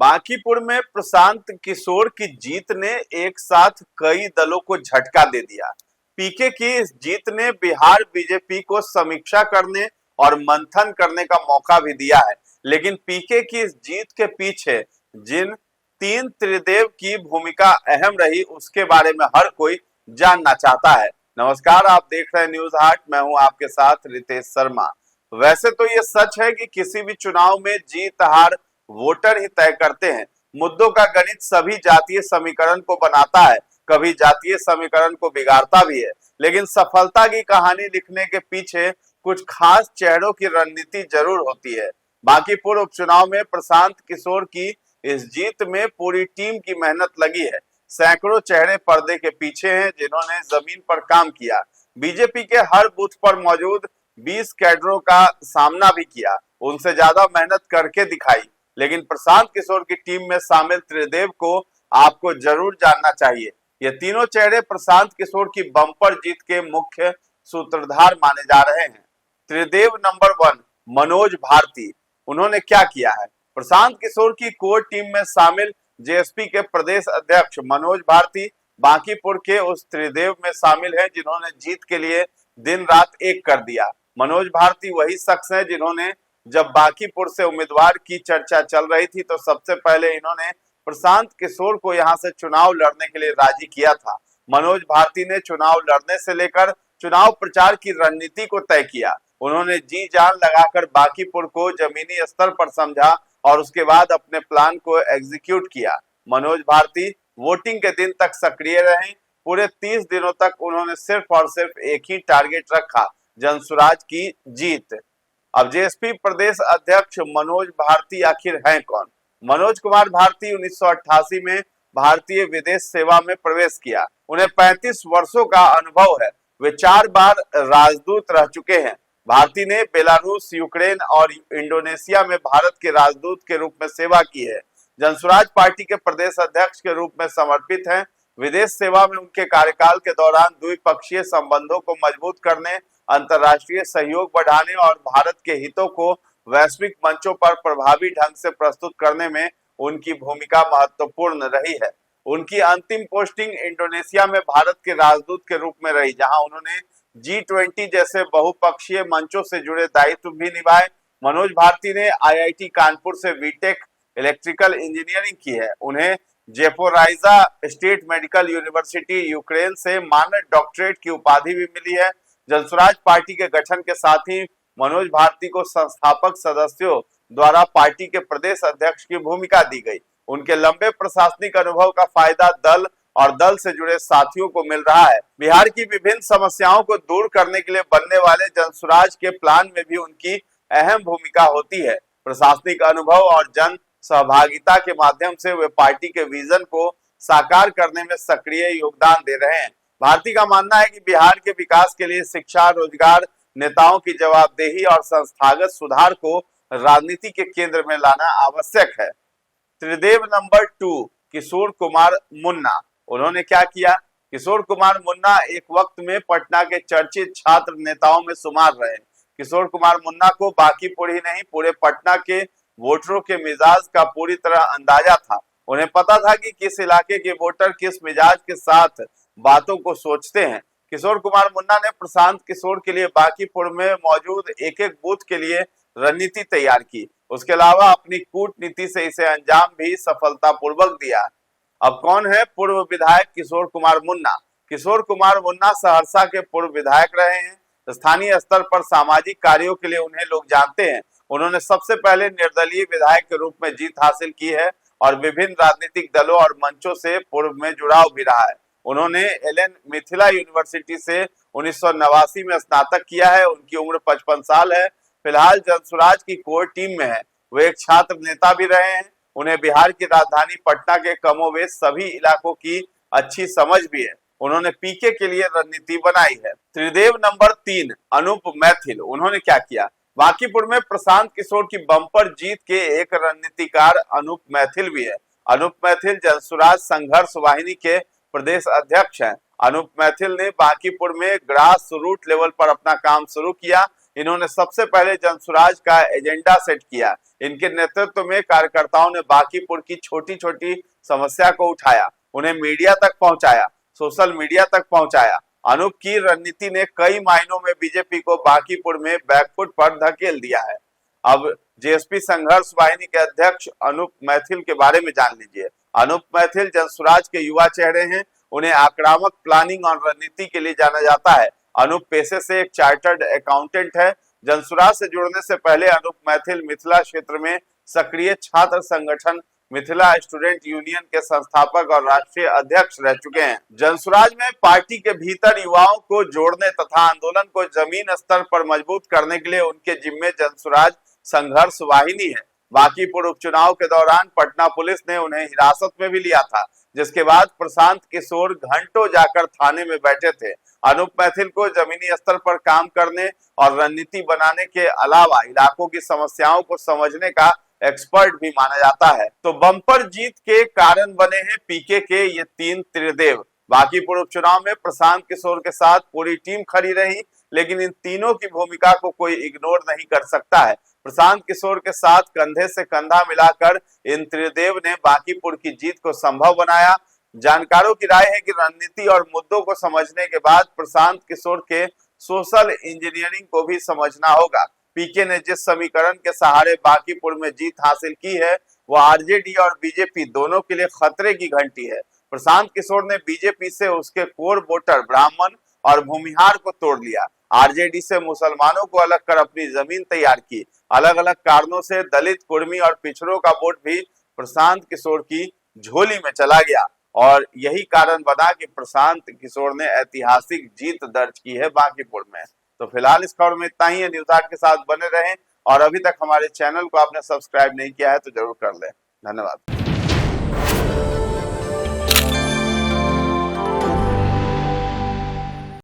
बांकीपुर में प्रशांत किशोर की जीत ने एक साथ कई दलों को झटका दे दिया। पीके की इस जीत ने बिहार बीजेपी को समीक्षा करने और मंथन करने का मौका भी दिया है, लेकिन पीके की इस जीत के पीछे जिन तीन त्रिदेव की भूमिका अहम रही उसके बारे में हर कोई जानना चाहता है। नमस्कार, आप देख रहे हैं न्यूज हाट। मैं हूं आपके साथ रितेश शर्मा। वैसे तो ये सच है कि किसी भी चुनाव में जीत हार वोटर ही तय करते हैं। मुद्दों का गणित सभी जातीय समीकरण को बनाता है, कभी जातीय समीकरण को बिगाड़ता भी है, लेकिन सफलता की कहानी लिखने के पीछे कुछ खास चेहरों की रणनीति जरूर होती है। बांकीपुर उपचुनाव में प्रशांत किशोर की इस जीत में पूरी टीम की मेहनत लगी है। सैकड़ों चेहरे पर्दे के पीछे हैं जिन्होंने जमीन पर काम किया। बीजेपी के हर बूथ पर मौजूद 20 कैडरों का सामना भी किया, उनसे ज्यादा मेहनत करके दिखाई। लेकिन प्रशांत किशोर की टीम में शामिल त्रिदेव को आपको जरूर जानना चाहिए। ये तीनों चेहरे प्रशांत किशोर की बम्पर जीत के मुख्य सूत्रधार माने जा रहे हैं। त्रिदेव नंबर 1 मनोज भारती। उन्होंने क्या किया है? प्रशांत किशोर की कोर टीम में शामिल जेएसपी के प्रदेश अध्यक्ष मनोज भारती बांकीपुर के उस त्रिदेव में शामिल हैं जिन्होंने जीत के लिए दिन रात एक कर दिया। मनोज भारती वही शख्स है जिन्होंने जब बांकीपुर से उम्मीदवार की चर्चा चल रही थी तो सबसे पहले इन्होंने प्रशांत किशोर को यहां से चुनाव लड़ने के लिए राजी किया था। मनोज भारती ने चुनाव लड़ने से लेकर चुनाव प्रचार की रणनीति को तय किया। उन्होंने जी जान लगाकर बांकीपुर को जमीनी स्तर पर समझा और उसके बाद अपने प्लान को एग्जीक्यूट किया। मनोज भारती वोटिंग के दिन तक सक्रिय रहे। पूरे 30 दिनों तक उन्होंने सिर्फ और सिर्फ एक ही टारगेट रखा, जनसुराज की जीत। अब जेएसपी प्रदेश अध्यक्ष मनोज भारती आखिर हैं कौन? मनोज कुमार भारती 1988 में भारतीय विदेश सेवा में प्रवेश किया। उन्हें 35 वर्षों का अनुभव है। वे 4 बार राजदूत रह चुके हैं। भारती ने बेलारूस, यूक्रेन और इंडोनेशिया में भारत के राजदूत के रूप में सेवा की है। जनसुराज पार्टी के प्रदेश अध्यक्ष के रूप में समर्पित हैं। विदेश सेवा में उनके कार्यकाल के दौरान द्विपक्षीय संबंधों को मजबूत करने, अंतर्राष्ट्रीय सहयोग बढ़ाने और भारत के हितों को वैश्विक मंचों पर प्रभावी ढंग से प्रस्तुत करने में उनकी भूमिका महत्वपूर्ण रही है। उनकी अंतिम पोस्टिंग इंडोनेशिया में भारत के राजदूत के रूप में रही, जहां उन्होंने G20 जैसे बहुपक्षीय मंचों से जुड़े दायित्व भी निभाए। मनोज भारती ने आईआईटी कानपुर से बीटेक इलेक्ट्रिकल इंजीनियरिंग की है। उन्हें जेपोराइजा स्टेट मेडिकल यूनिवर्सिटी यूक्रेन से मानद डॉक्टरेट की उपाधि भी मिली है। जनसुराज पार्टी के गठन के साथ ही मनोज भारती को संस्थापक सदस्यों द्वारा पार्टी के प्रदेश अध्यक्ष की भूमिका दी गई। उनके लंबे प्रशासनिक अनुभव का फायदा दल और दल से जुड़े साथियों को मिल रहा है। बिहार की विभिन्न समस्याओं को दूर करने के लिए बनने वाले जनसुराज के प्लान में भी उनकी अहम भूमिका होती है। प्रशासनिक अनुभव और जन सहभागिता के माध्यम से वे पार्टी के विजन को साकार करने में सक्रिय योगदान दे रहे हैं। भारती का मानना है कि बिहार के विकास के लिए शिक्षा, रोजगार, नेताओं की जवाबदेही और संस्थागत सुधार को राजनीति के केंद्र में लाना आवश्यक है। त्रिदेव नंबर 2 किशोर कुमार मुन्ना। उन्होंने क्या किया? किशोर कुमार मुन्ना एक वक्त में पटना के चर्चित छात्र नेताओं में शुमार रहे। किशोर कुमार मुन्ना को बांकीपुर ही नहीं पूरे पटना के वोटरों के मिजाज का पूरी तरह अंदाजा था। उन्हें पता था कि किस इलाके के वोटर किस मिजाज के साथ बातों को सोचते हैं। किशोर कुमार मुन्ना ने प्रशांत किशोर के लिए बांकीपुर में मौजूद एक एक बूथ के लिए रणनीति तैयार की। उसके अलावा अपनी कूटनीति से इसे अंजाम भी सफलतापूर्वक दिया। अब कौन है पूर्व विधायक किशोर कुमार मुन्ना? किशोर कुमार मुन्ना सहरसा के पूर्व विधायक रहे हैं। स्थानीय स्तर पर सामाजिक कार्यों के लिए उन्हें लोग जानते हैं। उन्होंने सबसे पहले निर्दलीय विधायक के रूप में जीत हासिल की है और विभिन्न राजनीतिक दलों और मंचों से पूर्व में जुड़ाव भी रहा है। उन्होंने एलएन मिथिला यूनिवर्सिटी से 1989 में स्नातक किया है। उनकी उम्र 55 साल है। फिलहाल जनसुराज की कोर टीम में है। वे एक छात्र नेता भी रहे हैं। उन्हें बिहार की राजधानी पटना के कमोवेश सभी इलाकों की अच्छी समझ भी है। उन्होंने पीके के लिए रणनीति बनाई है। त्रिदेव नंबर 3 अनूप मैथिल। उन्होंने क्या किया? बांकीपुर में प्रशांत किशोर की बम्पर जीत के एक रणनीतिकार अनूप मैथिल भी है। अनूप मैथिल जनसुराज संघर्ष वाहिनी के प्रदेश अध्यक्ष हैं। अनूप मैथिल ने बांकीपुर में ग्रास रूट लेवल पर अपना काम शुरू किया। इन्होंने सबसे पहले जनसुराज का एजेंडा सेट किया। इनके नेतृत्व में कार्यकर्ताओं ने बांकीपुर की छोटी छोटी समस्या को उठाया, उन्हें मीडिया तक पहुंचाया, सोशल मीडिया तक पहुंचाया। अनूप की रणनीति ने कई मायनों में बीजेपी को बांकीपुर में बैकफुट पर धकेल दिया है। अब जेएसपी संघर्ष वाहिनी के अध्यक्ष अनूप मैथिल के बारे में जान लीजिए। अनूप मैथिल जनसुराज के युवा चेहरे हैं। उन्हें आक्रामक प्लानिंग और रणनीति के लिए जाना जाता है। अनूप पेशे से एक चार्टर्ड अकाउंटेंट है। जनसुराज से जुड़ने से पहले अनूप मैथिल मिथिला क्षेत्र में सक्रिय छात्र संगठन मिथिला स्टूडेंट यूनियन के संस्थापक और राष्ट्रीय अध्यक्ष रह चुके हैं। जनसुराज में पार्टी के भीतर युवाओं को जोड़ने तथा आंदोलन को जमीन स्तर पर मजबूत करने के लिए उनके जिम्मे जनसुराज संघर्ष वाहिनी है। बांकीपुर उपचुनाव के दौरान पटना पुलिस ने उन्हें हिरासत में भी लिया था, जिसके बाद प्रशांत किशोर घंटों जाकर थाने में बैठे थे। अनूप मैथिल को जमीनी स्तर पर काम करने और रणनीति बनाने के अलावा इलाकों की समस्याओं को समझने का एक्सपर्ट भी माना जाता है। तो बम्पर जीत के कारण बने हैं पीके के ये तीन त्रिदेव। बांकीपुर उपचुनाव में प्रशांत किशोर के साथ पूरी टीम खड़ी रही, लेकिन इन तीनों की भूमिका को कोई इग्नोर नहीं कर सकता है। प्रशांत किशोर के साथ कंधे से कंधा मिलाकर इन त्रिदेव ने बांकीपुर की जीत को संभव बनाया। जानकारों की राय है कि रणनीति और मुद्दों को समझने के बाद प्रशांत किशोर के सोशल इंजीनियरिंग को भी समझना होगा। पीके ने जिस समीकरण के सहारे बांकीपुर में जीत हासिल की है, वो आरजेडी और बीजेपी दोनों के लिए खतरे की घंटी है। प्रशांत किशोर ने बीजेपी से उसके कोर वोटर ब्राह्मण और भूमिहार को तोड़ लिया। आरजेडी से मुसलमानों को अलग कर अपनी जमीन तैयार की। अलग अलग कारणों से दलित, कुर्मी और पिछड़ों का वोट भी प्रशांत किशोर की झोली में चला गया और यही कारण बना कि प्रशांत किशोर ने ऐतिहासिक जीत दर्ज की है बांकीपुर में। तो फिलहाल इस खबर में इतना ही है। न्यूज आर्ट के साथ बने रहें और अभी तक हमारे चैनल को आपने सब्सक्राइब नहीं किया है तो जरूर कर लें। धन्यवाद।